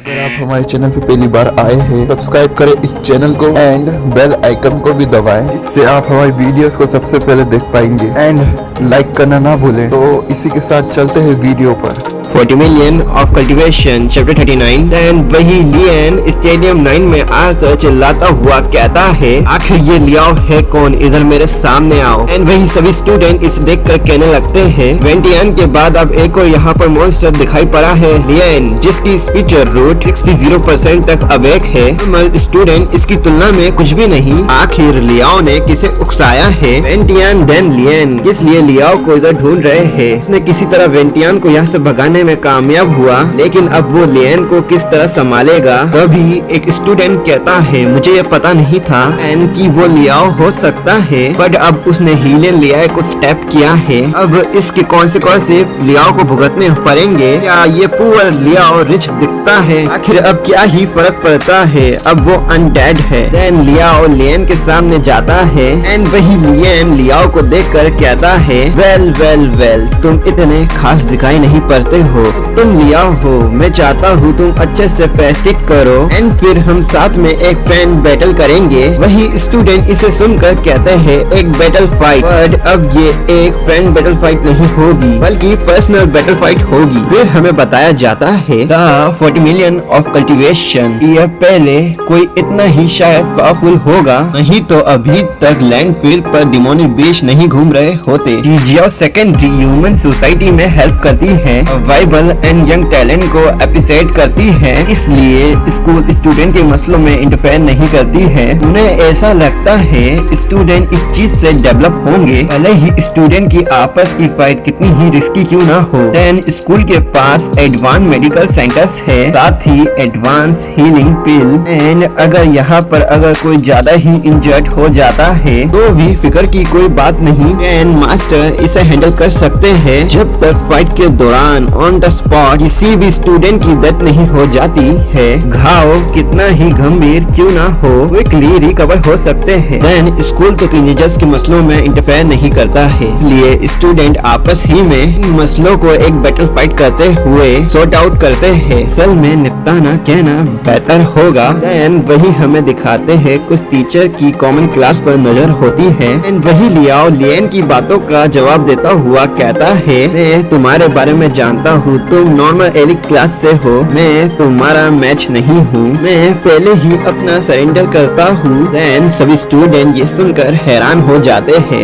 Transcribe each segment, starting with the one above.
अगर आप हमारे चैनल पे पहली बार आए हैं, सब्सक्राइब करें इस चैनल को एंड बेल आइकन को भी दबाएं। इससे आप हमारी वीडियोस को सबसे पहले देख पाएंगे एंड लाइक करना ना भूलें। तो इसी के साथ चलते हैं वीडियो पर। 40 million of cultivation chapter 39। Then वही लियन स्टेडियम 9 में आकर चिल्लाता हुआ कहता है, आखिर ये लियाओ है कौन, इधर मेरे सामने आओ। एंड वही सभी स्टूडेंट इसे देखकर कहने लगते हैं। वेंटियन के बाद अब एक और यहाँ पर मॉन्स्टर दिखाई पड़ा है, लियन, जिसकी स्पीच रूट 60% तक अवेक है। स्टूडेंट इसकी तुलना में कुछ भी नहीं। आखिर लियाओ ने किसे उकसाया है? वेंटियन देन लियन, इसलिए लियाओ को इधर ढूंढ रहे हैं। उसने किसी तरह वेंटियन को यहाँ से भगाने में कामयाब हुआ, लेकिन अब वो लियन को किस तरह संभालेगा? तभी एक स्टूडेंट कहता है, मुझे ये पता नहीं था एंड कि वो लियाओ हो सकता है, बट अब उसने हीलियन लियाओ को स्टेप किया है। अब इसके कॉन्सिक्वेंस लियाओ को भुगतने पड़ेंगे। क्या ये पुअर लियाओ रिच दिखता है? आखिर अब क्या ही फर्क पड़ता है, अब वो अनडेड है। देन लियाओ लियन के सामने जाता है एंड वही लियन लियाओ को देखकर कहता है, वेल वेल वेल, तुम इतने खास दिखाई नहीं पड़ते हो, तुम लियाओ हो, मैं चाहता हूँ तुम अच्छे से प्रैक्टिस करो एंड फिर हम साथ में एक फ्रेंड बैटल करेंगे। वही स्टूडेंट इसे सुनकर कहते हैं, एक बैटल फाइट, बट अब ये एक फ्रेंड बैटल फाइट नहीं होगी बल्कि पर्सनल बैटल फाइट होगी। फिर हमें बताया जाता है 40 मिलियन ऑफ कल्टीवेशन, यह पहले कोई इतना ही शायद पावरफुल होगा, नहीं तो अभी तक लैंडफिल पर डिमोनिक बीच नहीं घूम रहे होते। जियो सेकेंडरी ह्यूमन सोसाइटी में हेल्प करती है, वाइबल एंड यंग टैलेंट को अप्रिशिएट करती है, इसलिए स्कूल स्टूडेंट के मसलों में इंटरफेयर नहीं करती है। उन्हें ऐसा लगता है स्टूडेंट इस चीज से डेवलप होंगे, भले ही स्टूडेंट की आपस की फाइट कितनी ही रिस्की क्यों ना हो। देन स्कूल के पास एडवांस मेडिकल सेंटर्स है, साथ ही एडवांस हीलिंग पिल एंड अगर यहाँ पर अगर कोई ज्यादा ही इंजर्ड हो जाता है तो भी फिक्र की कोई बात नहीं, एंड मास्टर इसे हैंडल कर सकते हैं। जब तक फाइट के दौरान ऑन द स्पॉट किसी भी स्टूडेंट की डेथ नहीं हो जाती है, घाव कितना ही गंभीर क्यों ना हो, क्विकली रिकवर हो सकते हैं। देन स्कूल तो टीनेजर्स के मसलों में इंटरफेयर नहीं करता है, इसलिए स्टूडेंट आपस ही में इन मसलों को एक बैटल फाइट करते हुए सॉर्ट आउट करते हैं। असल में निपटाना कहना बेहतर होगा। देन वही हमें दिखाते हैं कुछ टीचर की कॉमन क्लास पर नजर होती है एंड वही लियाओ लियन की बातों का जवाब देता हुआ कहता है, मैं तुम्हारे बारे में जानता हूँ, तुम नॉर्मल एलिट क्लास से हो, मैं तुम्हारा मैच नहीं हूँ, मैं पहले ही अपना सरेंडर करता हूँ। देन सभी स्टूडेंट ये सुनकर हैरान हो जाते हैं।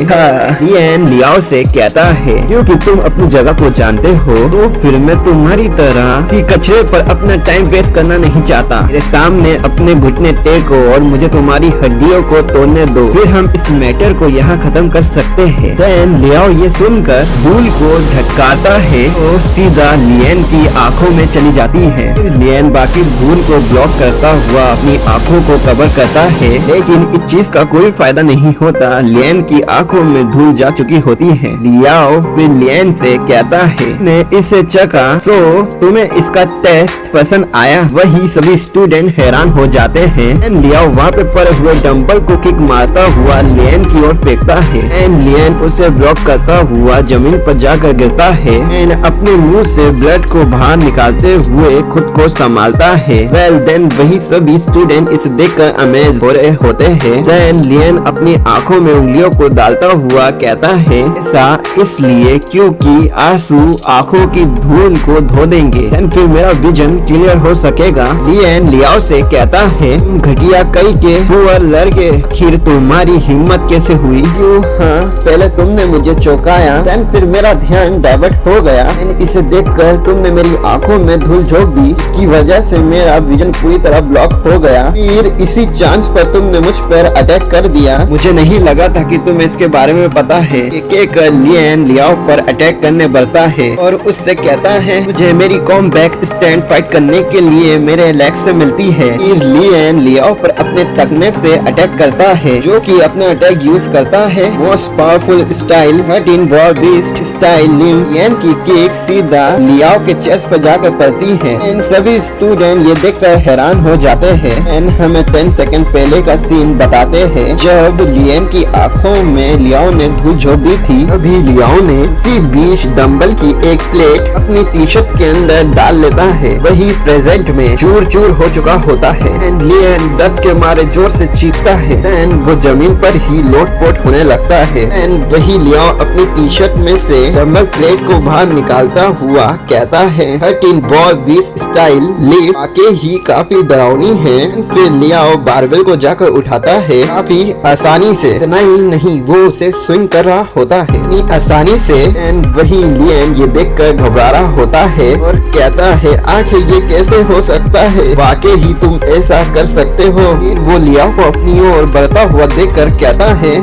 लियन लियाओ से कहता है, क्योंकि तुम अपनी जगह को जानते हो, तो फिर मैं तुम्हारी तरह सी कचरे पर अपना टाइम वेस्ट करना नहीं चाहता। मेरे सामने अपने घुटने टेको और मुझे तुम्हारी हड्डियों को तोड़ने दो, फिर हम इस मैटर को यहाँ खत्म कर सकते हैं। देन लियाओ ये सुनकर धूल को धटकाता है और सीधा लियन की आंखों में चली जाती है। लियन बाकी धूल को ब्लॉक करता हुआ अपनी आंखों को कवर करता है, लेकिन इस चीज का कोई फायदा नहीं होता, लियन की आंखों में धूल जा चुकी होती है। लियाओ फिर लियन से कहता है, ने इसे चखा, सो तुम्हें इसका टेस्ट पसंद आया? वही सभी स्टूडेंट हैरान हो जाते हैं एंड लियाओ वहाँ पे पड़े हुए डंबल को किक मारता हुआ लियन की ओर फेंकता है एंड लियन उसे ब्लॉक करता हुआ जमीन पर जाकर गिरता है एंड अपने मुंह से ब्लड को बाहर निकालते हुए खुद को संभालता है। वेल देन वही सभी स्टूडेंट इसे देखकर अमेज हो रहे होते हैं। देन लियन अपनी आंखों में उंगलियों को डालता हुआ कहता है, ऐसा इसलिए क्योंकि आंसू आंखों की धूल को धो देंगे, देन फिर मेरा विजन क्लियर हो सकेगा। लियन लियाओ से कहता है, घटिया कई के पुअर लड़के, आखिर तुम्हारी हिम्मत कैसे हुई? क्यों हाँ, पहले तुमने मुझे चौंकाया, देन फिर मेरा ध्यान डाइवर्ट हो गया, इसे देखकर तुमने मेरी आंखों में धूल झोंक दी, इसकी वजह से मेरा विजन पूरी तरह ब्लॉक हो गया, फिर इसी चांस पर तुमने मुझ पर अटैक कर दिया। मुझे नहीं लगा था कि तुम्हें इसके बारे में पता है। एक लियन लियाओ पर अटैक करने बढ़ता है और उससे कहता है, मुझे मेरी कॉमबैक स्टैंड फाइट करने के लिए मेरे लेग से मिलती है। फिर लियन लियाओ पर अपने टकने से अटैक करता है, जो कि अपना अटैक यूज करता है most powerful style 13 war beast style. लियन की किक सीधा लियाओ के चेस्ट पर जाकर पड़ती है। एंड सभी स्टूडेंट ये देखकर हैरान हो जाते हैं। एंड हमें 10 सेकंड पहले का सीन बताते हैं जब लियन की आंखों में लियाओ ने धूल झोंक दी थी। अभी लियाओ ने उसी बीच डंबल की एक प्लेट अपनी टी शर्ट के अंदर डाल लेता है। वही प्रेजेंट में चूर चूर हो चुका होता है। एंड लियन दर्द के मारे जोर से चीखता है। एंड वो जमीन पर ही लोटपोट होने लगता है। एंड वही लियाओ अपनी टी शर्ट में से डंबल प्लेट को बाहर निकालता हुआ कहता है 13 बॉल 20 स्टाइल लिफ्ट आके ही काफी डरावनी है। फिर लियाओ बारबेल को जाकर उठाता है काफी आसानी से। इतना ही नहीं वो उसे स्विंग कर रहा होता है इतनी आसानी से। एंड वही लियन ये देखकर घबरा रहा होता है और कहता है आखिर ये कैसे हो सकता है, वाकई ही तुम ऐसा कर सकते हो। फिर वो लियाओ को अपनी ओर बढ़ता हुआ देखकर कहता है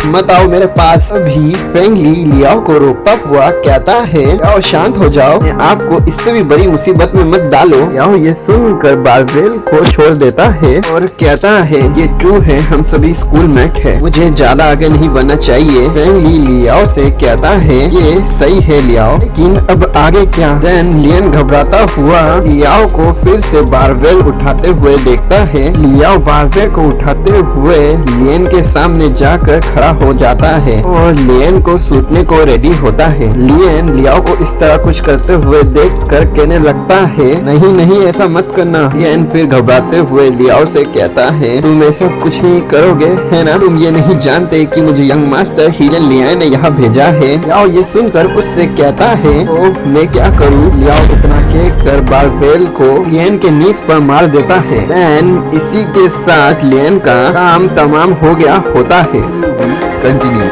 मत आओ मेरे पास। अभी फेंगली लियाओ को रोकता हुआ कहता है लियाओ शांत हो जाओ, आपको इससे भी बड़ी मुसीबत में मत डालो। लियाओ ये सुनकर बारबेल को छोड़ देता है और कहता है ये ट्रू है, हम सभी स्कूल मेट है, मुझे ज्यादा आगे नहीं बढ़ना चाहिए। फेंगली लियाओ से कहता है ये सही है लियाओ, लेकिन अब आगे क्या। देन लियन घबराता हुआ लियाओ को फिर से बारबेल उठाते हुए देखता है। लियाओ बारबेल को उठाते हुए लियन के सामने जाकर खड़ा हो जाता है और लियन को सूटने को रेडी होता है। लियन लियाओ को इस तरह कुछ करते हुए देख कर कहने लगता है नहीं नहीं ऐसा मत करना। लियन फिर घबराते हुए लियाओ से कहता है तुम ऐसा कुछ नहीं करोगे है ना, तुम ये नहीं जानते कि मुझे यंग मास्टर हीरन लियाओ ने यहाँ भेजा है। लियाओ ये सुनकर उससे कहता है तो मैं क्या करूँ। लियाओ इतना कहकर बारबेल को लियन के नीच पर मार देता है। देन इसी के साथ लियन का काम तमाम हो गया होता है। कंटिन्यू।